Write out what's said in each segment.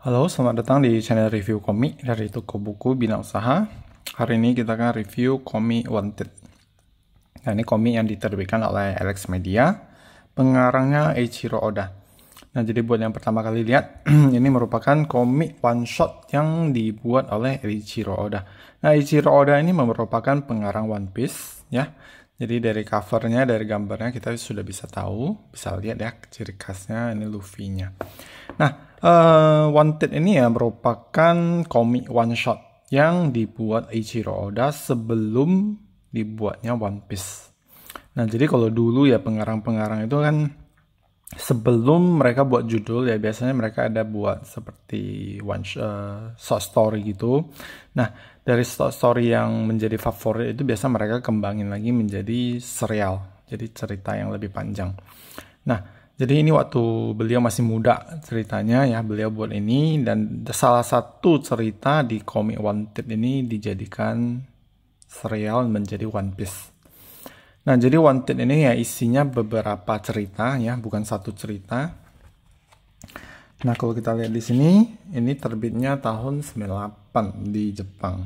Halo, selamat datang di channel review komik dari toko buku Bina Usaha. Hari ini kita akan review komik Wanted. Nah, ini komik yang diterbitkan oleh Alex Media, pengarangnya Eiichiro Oda. Nah, jadi buat yang pertama kali lihat, ini merupakan komik one shot yang dibuat oleh Eiichiro Oda. Nah, Eiichiro Oda ini merupakan pengarang One Piece, ya. Jadi dari covernya, dari gambarnya kita sudah bisa tahu, bisa lihat ya ciri khasnya ini Luffy-nya. Nah, Wanted ini ya merupakan komik one shot yang dibuat Eiichiro Oda sebelum dibuatnya One Piece. Nah, jadi kalau dulu ya pengarang-pengarang itu kan sebelum mereka buat judul ya biasanya mereka ada buat seperti short story gitu. Nah, dari short story yang menjadi favorit itu biasa mereka kembangin lagi menjadi serial. Jadi cerita yang lebih panjang. Nah, jadi ini waktu beliau masih muda ceritanya ya, beliau buat ini dan salah satu cerita di komik Wanted ini dijadikan serial menjadi One Piece. Nah, jadi Wanted ini ya isinya beberapa cerita ya, bukan satu cerita. Nah, kalau kita lihat di sini, ini terbitnya tahun 98 di Jepang.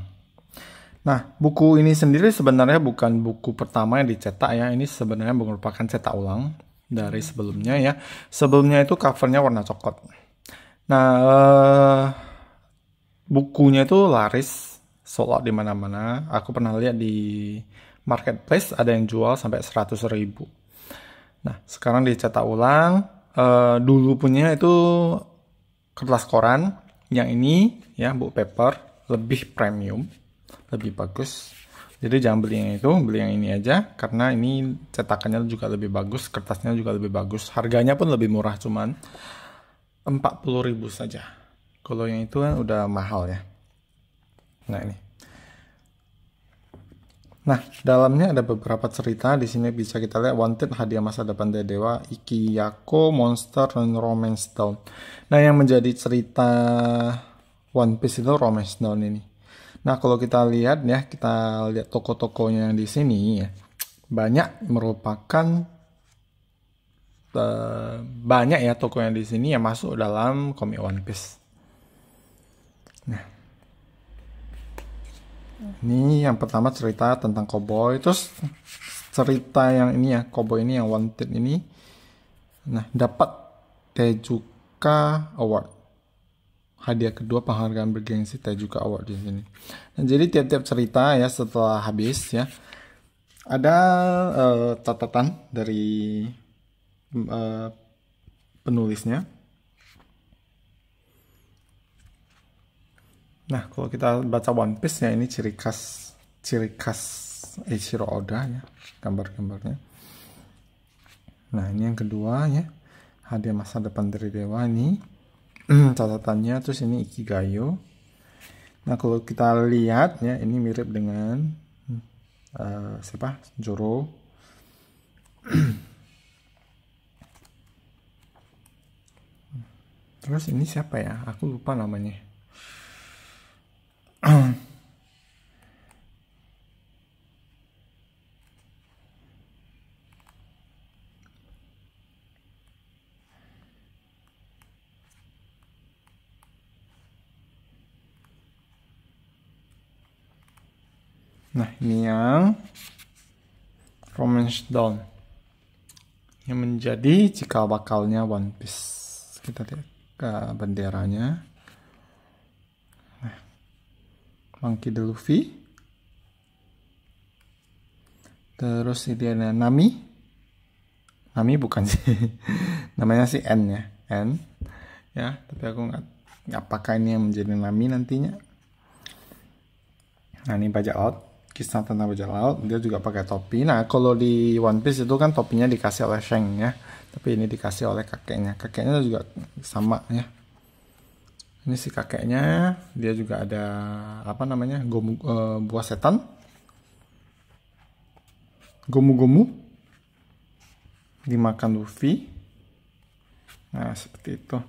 Nah, buku ini sendiri sebenarnya bukan buku pertama yang dicetak ya, ini sebenarnya merupakan cetak ulang dari sebelumnya ya. Sebelumnya itu covernya warna coklat. Nah, bukunya itu laris, sold out di mana-mana. Aku pernah lihat di marketplace ada yang jual sampai 100.000. Nah, sekarang dicetak ulang. Dulu punya itu kertas koran. Yang ini ya, book paper, lebih premium, lebih bagus. Jadi jangan beli yang itu, beli yang ini aja. Karena ini cetakannya juga lebih bagus, kertasnya juga lebih bagus. Harganya pun lebih murah, cuman 40.000 saja. Kalau yang itu kan udah mahal ya. Nah, ini. Nah, dalamnya ada beberapa cerita. Di sini bisa kita lihat Wanted, Hadiah Masa Depan dari Dewa, Ikiyako, Monster, dan Romance Down. Nah, yang menjadi cerita One Piece itu Romance Down ini. Nah, kalau kita lihat ya, kita lihat toko-tokonya di sini ya, banyak merupakan banyak ya toko yang di sini yang masuk dalam komik One Piece. Nah, ini yang pertama cerita tentang cowboy, terus cerita yang ini ya, cowboy ini yang Wanted ini, nah dapat Tezuka Award, hadiah kedua penghargaan bergengsi Tezuka Award di sini. Nah, jadi tiap-tiap cerita ya setelah habis ya ada catatan dari penulisnya. Nah, kalau kita baca One Piece ya ini ciri khas Eiichiro Oda ya, gambar-gambarnya. Nah, ini yang kedua ya, Hadiah Masa Depan dari Dewa ini catatannya. Terus ini Ikigayo. Nah, kalau kita lihat ya ini mirip dengan siapa? Zoro. Terus ini siapa ya? Aku lupa namanya. Nah, ini yang Romance Dawn yang menjadi cikal bakalnya One Piece. Kita lihat benderanya. Nah, Monkey D. Luffy. Terus ini ada Nami. Nami bukan sih. Namanya sih N ya. N. Ya, tapi aku nggak pakai ini yang menjadi Nami nantinya. Nah, ini bajak laut. Kisah tentang bajak laut. Dia juga pakai topi. Nah, kalau di One Piece itu kan topinya dikasih oleh Shanks ya. Tapi ini dikasih oleh kakeknya. Kakeknya juga sama ya. Ini si kakeknya. Dia juga ada apa namanya? Buah setan. Gomu-gomu dimakan Luffy. Nah, seperti itu.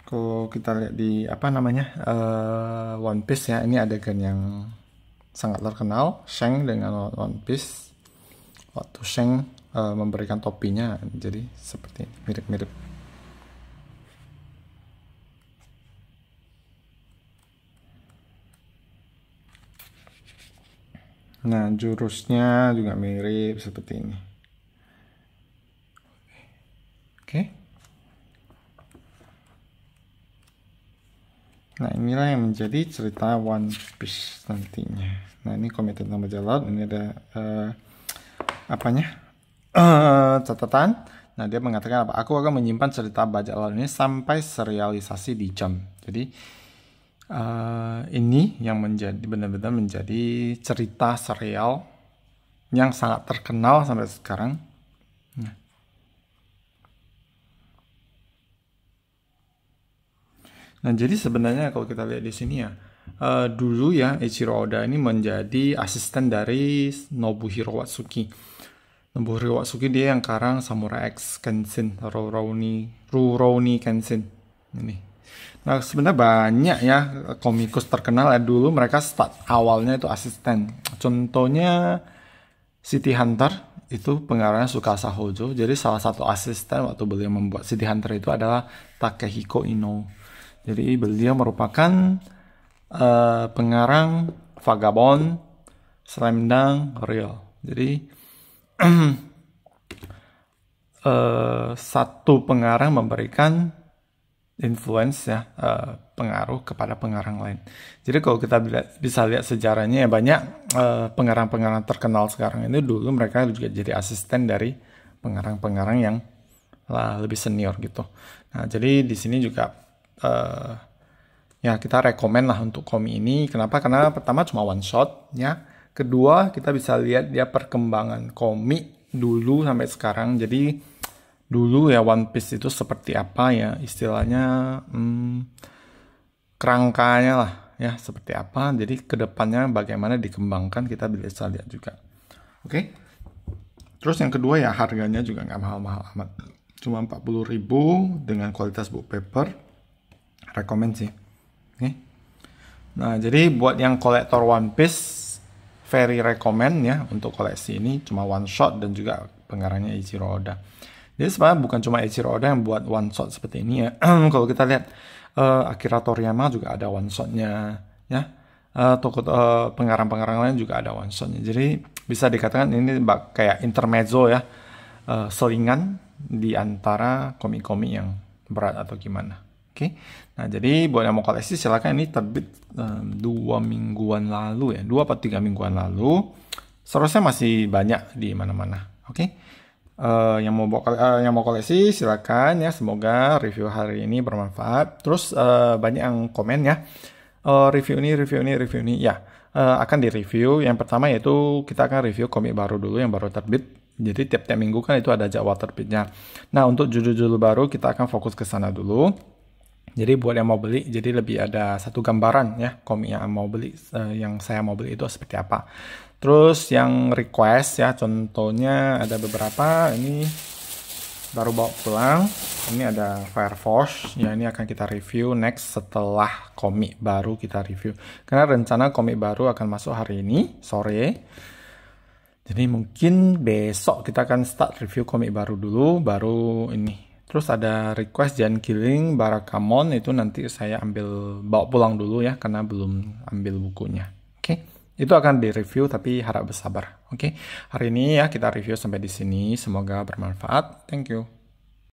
Kalau kita lihat di apa namanya One Piece ya, ini adegan yang sangat terkenal, Shanks dengan One Piece. Waktu Shanks memberikan topinya, jadi seperti mirip-mirip. Nah, jurusnya juga mirip seperti ini. Oke. Nah, inilah yang menjadi cerita One Piece nantinya. Nah, ini komik tentang bajak laut. Ini ada catatan. Nah, dia mengatakan apa? Aku akan menyimpan cerita bajak laut ini sampai serialisasi di jam. Jadi, ini yang menjadi benar-benar menjadi cerita serial yang sangat terkenal sampai sekarang. Nah, jadi sebenarnya kalau kita lihat di sini ya, dulu ya Eiichiro Oda ini menjadi asisten dari Nobuhiro Watsuki. Nobuhiro Watsuki dia yang karang Samurai X Kenshin, Rurouni Kenshin. Ini. Nah, sebenarnya banyak ya komikus terkenal ya dulu mereka start awalnya itu asisten. Contohnya City Hunter itu pengarangnya Tsukasa Hojo. Jadi salah satu asisten waktu beliau membuat City Hunter itu adalah Takehiko Ino. Jadi beliau merupakan pengarang Vagabond, Slam Dunk, Real. Jadi satu pengarang memberikan influence ya, pengaruh kepada pengarang lain. Jadi kalau kita bisa lihat sejarahnya ya banyak pengarang-pengarang terkenal sekarang ini dulu mereka juga jadi asisten dari pengarang-pengarang yang lebih senior gitu. Nah, jadi di sini juga ya kita rekomen lah untuk komik ini. Kenapa? Karena pertama cuma one shot ya. Kedua kita bisa lihat dia perkembangan komik dulu sampai sekarang. Jadi dulu ya One Piece itu seperti apa ya istilahnya kerangkanya lah ya seperti apa. Jadi kedepannya bagaimana dikembangkan kita bisa lihat juga. Oke. Terus yang kedua ya harganya juga nggak mahal-mahal amat. Cuma 40.000 dengan kualitas book paper. Rekomen sih. Oke. Nah, jadi buat yang kolektor One Piece very recommend ya untuk koleksi ini cuma one shot dan juga pengarangnya Eiichiro Oda. Jadi sebenarnya bukan cuma Eiichiro Oda yang buat one shot seperti ini ya. Kalau kita lihat Akira Toriyama juga ada one shotnya ya. Pengarang-pengarang lain juga ada one shotnya. Jadi bisa dikatakan ini kayak intermezzo ya. Selingan di antara komik-komik yang berat atau gimana. Oke, nah jadi buat yang mau koleksi silakan, ini terbit 2 mingguan lalu ya, 2 atau 3 mingguan lalu. Seharusnya masih banyak di mana-mana. Oke, yang mau koleksi silakan ya. Semoga review hari ini bermanfaat. Terus banyak yang komen ya, review ini ya akan direview. Yang pertama yaitu kita akan review komik baru dulu yang baru terbit. Jadi tiap-tiap minggu kan itu ada jadwal terbitnya. Nah untuk judul-judul baru kita akan fokus ke sana dulu. Jadi buat yang mau beli, jadi lebih ada satu gambaran ya komik yang mau beli, yang saya mau beli itu seperti apa. Terus yang request ya, contohnya ada beberapa ini baru bawa pulang. Ini ada Fire Force, ya ini akan kita review next setelah komik baru kita review. Karena rencana komik baru akan masuk hari ini sore. Jadi mungkin besok kita akan start review komik baru dulu, baru ini. Terus ada request Giant Killing Barakamon, itu nanti saya bawa pulang dulu ya karena belum ambil bukunya. Oke. Itu akan direview tapi harap bersabar. Oke. Hari ini ya kita review sampai di sini. Semoga bermanfaat. Thank you.